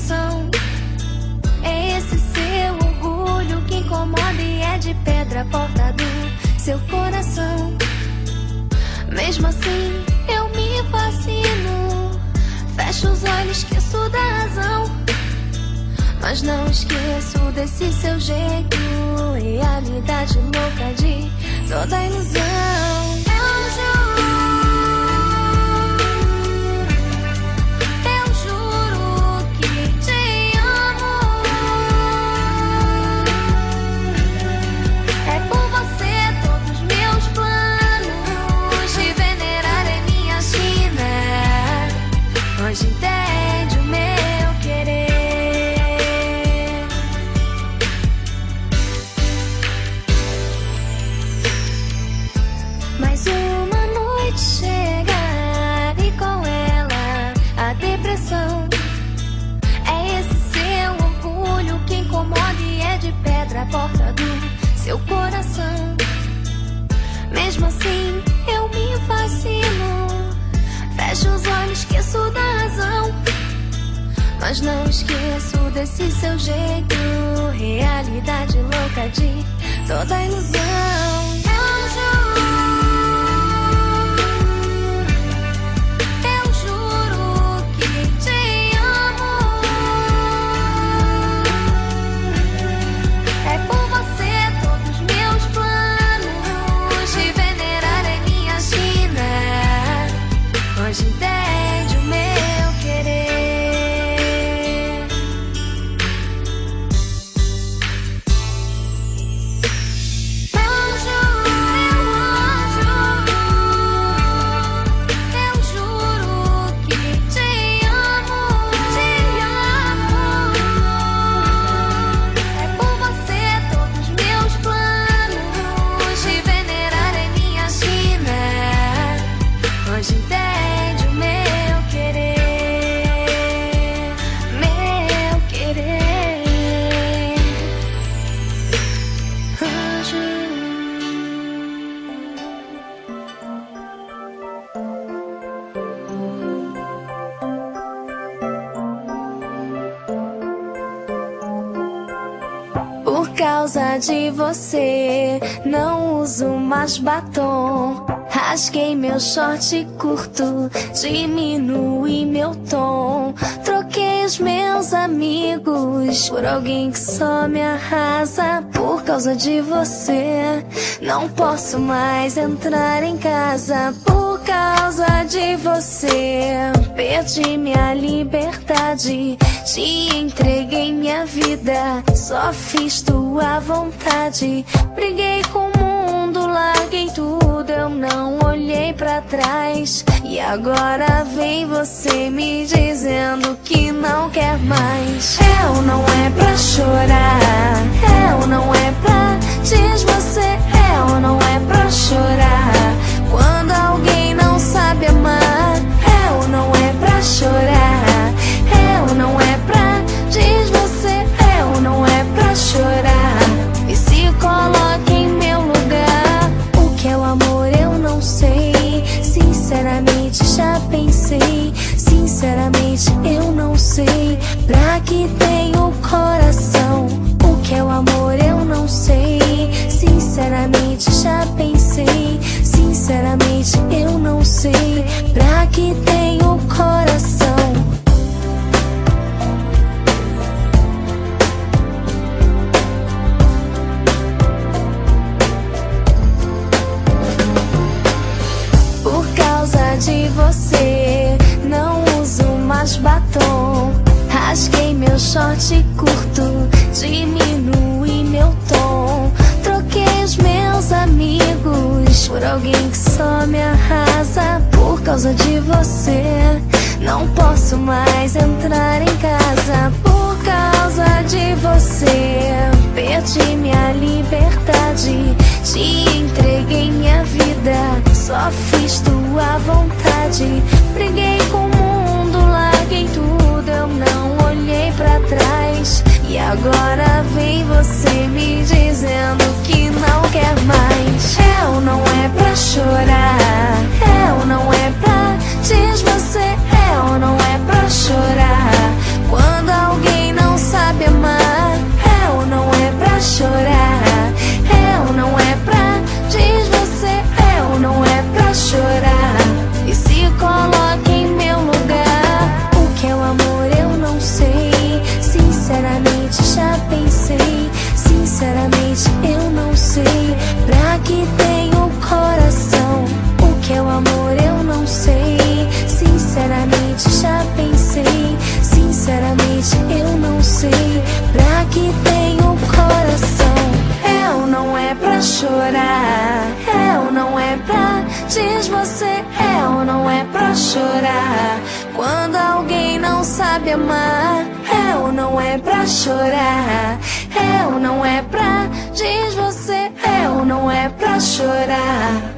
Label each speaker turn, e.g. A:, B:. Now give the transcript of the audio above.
A: coração. É esse seu orgulho que incomoda e é de pedra a porta do seu coração. Mesmo assim eu me fascino, fecho os olhos, esqueço da razão, mas não esqueço desse seu jeito, realidade louca de toda ilusão. Eu juro que te amo. É por você todos meus planos, te venerar é minha sina. Hoje entende o meu querer. Mais uma noite chega e com ela a depressão. É esse seu orgulho que incomoda e é de pedra a porta do seu coração. Mesmo assim eu me fascino, fecho os olhos, esqueço da razão, mas não esqueço desse seu jeito, realidade louca de toda ilusão. Eu juro que te amo. É por você todos meus planos, te venerar é minha sina. Hoje entende o meu querer. Eu juro que te amo, te amo. É por você todos meus planos, te venerar é minha sina. Hoje entende o meu querer, meu querer. Hoje. Por causa de você, não uso mais batom. Rasguei meu short curto, diminui meu tom. Troquei os meus amigos por alguém que só me arrasa. Por causa de você, não posso mais entrar em casa. Por causa de você, perdi minha liberdade. Te entreguei minha vida, só fiz tua vontade. Briguei com o mundo, larguei tudo, eu não olhei pra trás. E agora vem você me dizendo que não quer mais. Eu não é pra chorar, eu não é pra desvacer, eu não é pra chorar quando alguém não sabe amar. Eu não é pra chorar, eu não é pra desvacer, eu não é pra chorar. E se coloque em meu lugar, o que é o amor eu não sei. Sinceramente já pensei, sinceramente eu não sei. Pra que tem o coração, o que é o amor eu não sei. Sinceramente já pensei, sinceramente eu não sei. Pra que tem o coração. Por causa de você, não uso mais batom. Rasguei meu short curto, diminui meu tom. Troquei os meus amigos por alguém que só me arrasa. Por causa de você, não posso mais entrar em casa. Por causa de você, perdi minha liberdade. Te entreguei minha vida, só fiz tua vontade. Briguei com o mundo, larguei tudo, eu não olhei pra trás. E agora vem você me dizendo que não quer mais. Eu não é pra chorar, eu não é pra desvacer, eu não é pra chorar quando alguém Diz você, é ou não é pra chorar? Quando alguém não sabe amar, é ou não é pra chorar? É ou não é pra... Diz você, é ou não é pra chorar?